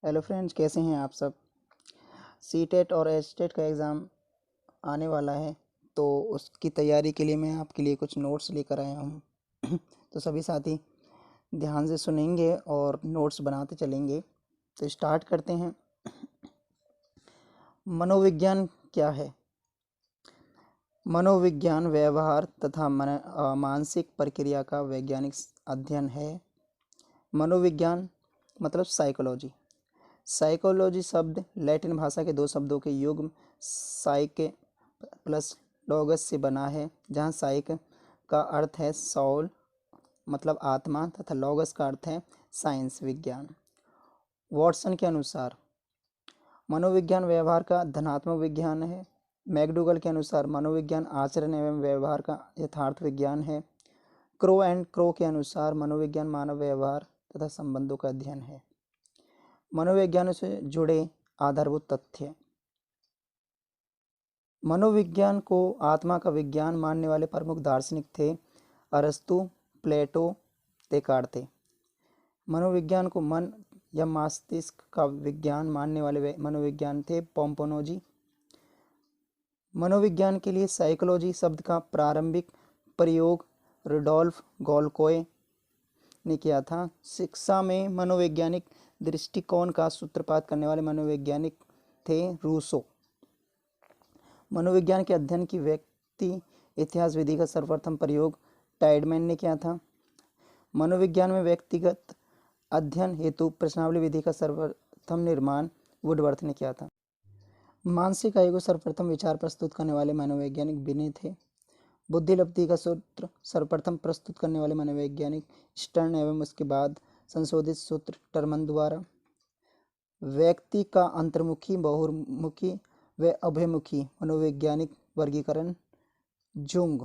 Hello friends, कैसे हैं आप सब। सी टेट और एच टेट का एग्ज़ाम आने वाला है, तो उसकी तैयारी के लिए मैं आपके लिए कुछ नोट्स लेकर आया हूँ। तो सभी साथी ध्यान से सुनेंगे और नोट्स बनाते चलेंगे। तो स्टार्ट करते हैं। मनोविज्ञान क्या है। मनोविज्ञान व्यवहार तथा मानसिक प्रक्रिया का वैज्ञानिक अध्ययन है। मनोविज्ञान मतलब साइकोलॉजी। साइकोलॉजी शब्द लैटिन भाषा के दो शब्दों के युग्म साइके प्लस लॉगस से बना है, जहाँ साइक का अर्थ है सोल मतलब आत्मा तथा लॉगस का अर्थ है साइंस विज्ञान। वॉटसन के अनुसार मनोविज्ञान व्यवहार का धनात्मक विज्ञान है। मैकडूगल के अनुसार मनोविज्ञान आचरण एवं व्यवहार का यथार्थ विज्ञान है। क्रो एंड क्रो के अनुसार मनोविज्ञान मानव व्यवहार तथा संबंधों का अध्ययन है। मनोविज्ञान से जुड़े आधारभूत तथ्य। मनोविज्ञान को आत्मा का विज्ञान मानने वाले प्रमुख दार्शनिक थे अरस्तु, प्लेटो, देकार्ते। मनोविज्ञान को मन या मस्तिष्क का विज्ञान मानने वाले मनोविज्ञान थे पोम्पोनोजी। मनोविज्ञान के लिए साइकोलॉजी शब्द का प्रारंभिक प्रयोग रुडोल्फ गोल्कोए ने किया था। शिक्षा में मनोवैज्ञानिक दृष्टिकोण का सूत्रपात करने वाले मनोवैज्ञानिक थे रूसो। मनोविज्ञान के अध्ययन की व्यक्ति इतिहास विधि का सर्वप्रथम प्रयोग टाइडमैन ने किया था। मनोविज्ञान में व्यक्तिगत अध्ययन हेतु प्रश्नावली विधि का सर्वप्रथम निर्माण वुडवर्थ ने किया था। मानसिक आयु को सर्वप्रथम विचार प्रस्तुत करने वाले मनोवैज्ञानिक बिने थे। बुद्धिलब्धि का सूत्र सर्वप्रथम प्रस्तुत करने वाले मनोवैज्ञानिक स्टर्न एवं उसके बाद संशोधित सूत्र टर्मन द्वारा। व्यक्ति का अंतर्मुखी, बहुमुखी व अभयमुखी मनोवैज्ञानिक वर्गीकरण जुंग।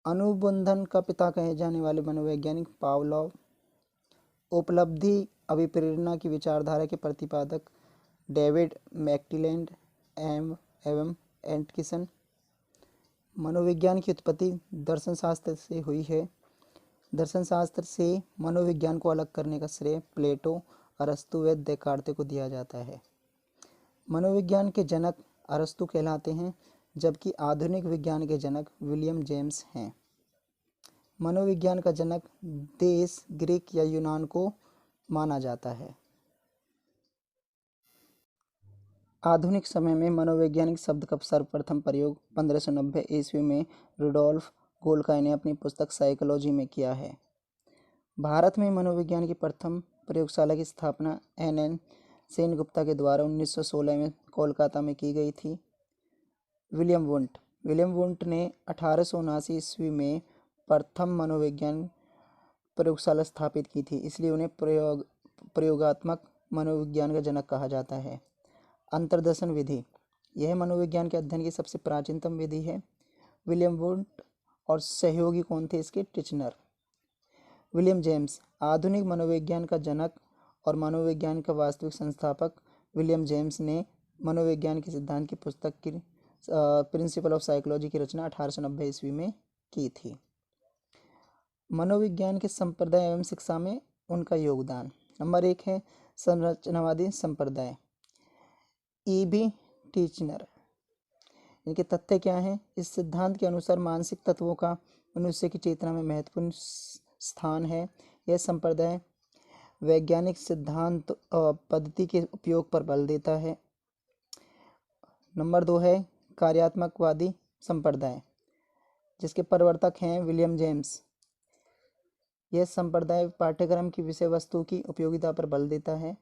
अनुबंधन का पिता कहे जाने वाले मनोवैज्ञानिक पावलोव। उपलब्धि अभिप्रेरणा की विचारधारा के प्रतिपादक डेविड मैक्टिलैंड एवं एंटकिसन। मनोविज्ञान की उत्पत्ति दर्शन शास्त्र से हुई है। दर्शन शास्त्र से मनोविज्ञान को अलग करने का श्रेय प्लेटो, अरस्तु व देकार्ते को दिया जाता है। मनोविज्ञान के जनक अरस्तु कहलाते हैं, जबकि आधुनिक विज्ञान के जनक विलियम जेम्स हैं। मनोविज्ञान का जनक देश ग्रीक या यूनान को माना जाता है। आधुनिक समय में मनोवैज्ञानिक शब्द का सर्वप्रथम प्रयोग 1590 ईस्वी में रुडोल्फ गोल्कोए ने अपनी पुस्तक साइकोलॉजी में किया है। भारत में मनोविज्ञान की प्रथम प्रयोगशाला की स्थापना एन सेनगुप्ता के द्वारा 1916 में कोलकाता में की गई थी। विलियम वुंट ने 1879 ईस्वी में प्रथम मनोविज्ञान प्रयोगशाला स्थापित की थी, इसलिए उन्हें प्रयोगात्मक मनोविज्ञान का जनक कहा जाता है। अंतर्दर्शन विधि यह मनोविज्ञान के अध्ययन की सबसे प्राचीनतम विधि है। विलियम वुंट और सहयोगी कौन थे इसके? टिचनर। विलियम जेम्स आधुनिक मनोविज्ञान का जनक और मनोविज्ञान का वास्तविक संस्थापक। विलियम जेम्स ने मनोविज्ञान के सिद्धांत की पुस्तक की प्रिंसिपल ऑफ साइकोलॉजी की रचना 1890 ईस्वी में की थी। मनोविज्ञान के संप्रदाय एवं शिक्षा में उनका योगदान। नंबर 1 है संरचनावादी संप्रदाय। ईबी टीचनर। इनके तथ्य क्या हैं? इस सिद्धांत के अनुसार मानसिक तत्वों का मनुष्य की चेतना में महत्वपूर्ण स्थान है। यह संप्रदाय वैज्ञानिक सिद्धांत पद्धति के उपयोग पर बल देता है। नंबर 2 है कार्यात्मकवादी संप्रदाय, जिसके प्रवर्तक हैं विलियम जेम्स। यह संप्रदाय पाठ्यक्रम की विषय वस्तु की उपयोगिता पर बल देता है।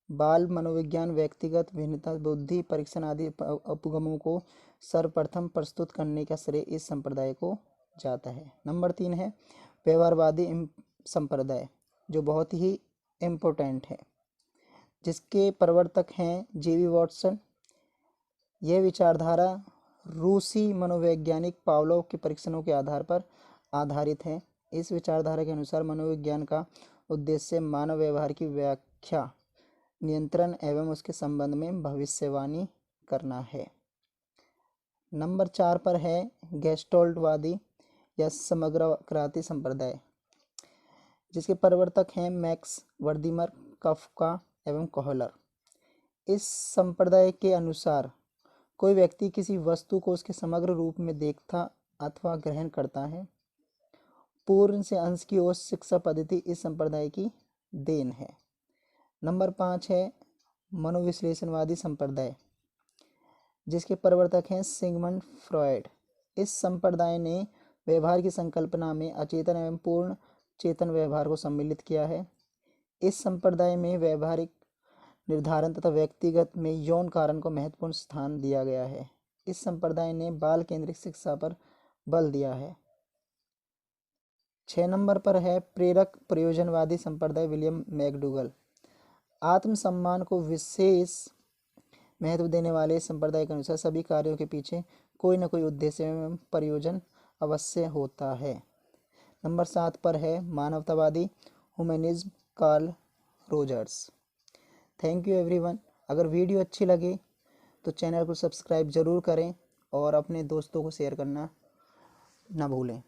बाल मनोविज्ञान व्यक्तिगत भिन्नता, बुद्धि परीक्षण आदि उपगमों को सर्वप्रथम प्रस्तुत करने का श्रेय इस संप्रदाय को जाता है। नंबर 3 है व्यवहारवादी संप्रदाय, जो बहुत ही इम्पोर्टेंट है, जिसके प्रवर्तक हैं जेवी वॉटसन। यह विचारधारा रूसी मनोवैज्ञानिक पावलोव के परीक्षणों के आधार पर आधारित है। इस विचारधारा के अनुसार मनोविज्ञान का उद्देश्य मानव व्यवहार की व्याख्या, नियंत्रण एवं उसके संबंध में भविष्यवाणी करना है। नंबर 4 पर है गेस्टोल्टवादी या समग्रवादी संप्रदाय। जिसके प्रवर्तक हैं मैक्स वर्दीमर, कफका एवं कोहलर। इस संप्रदाय के अनुसार कोई व्यक्ति किसी वस्तु को उसके समग्र रूप में देखता अथवा ग्रहण करता है। पूर्ण से अंश की ओर शिक्षा पद्धति इस संप्रदाय की देन है। नंबर 5 है मनोविश्लेषणवादी संप्रदाय, जिसके प्रवर्तक हैं सिगमंड फ्रॉयड। इस संप्रदाय ने व्यवहार की संकल्पना में अचेतन एवं पूर्ण चेतन व्यवहार को सम्मिलित किया है। इस संप्रदाय में व्यवहारिक निर्धारण तथा व्यक्तिगत में यौन कारण को महत्वपूर्ण स्थान दिया गया है। इस संप्रदाय ने बाल केंद्रित शिक्षा पर बल दिया है। 6 नंबर पर है प्रेरक प्रयोजनवादी संप्रदाय, विलियम मैकडूगल। आत्मसम्मान को विशेष महत्व देने वाले इस संप्रदाय के अनुसार सभी कार्यों के पीछे कोई न कोई उद्देश्य एवं प्रयोजन अवश्य होता है। नंबर 7 पर है मानवतावादी humanism, Carl Rogers. Thank you everyone. अगर वीडियो अच्छी लगे तो चैनल को सब्सक्राइब ज़रूर करें और अपने दोस्तों को शेयर करना ना भूलें।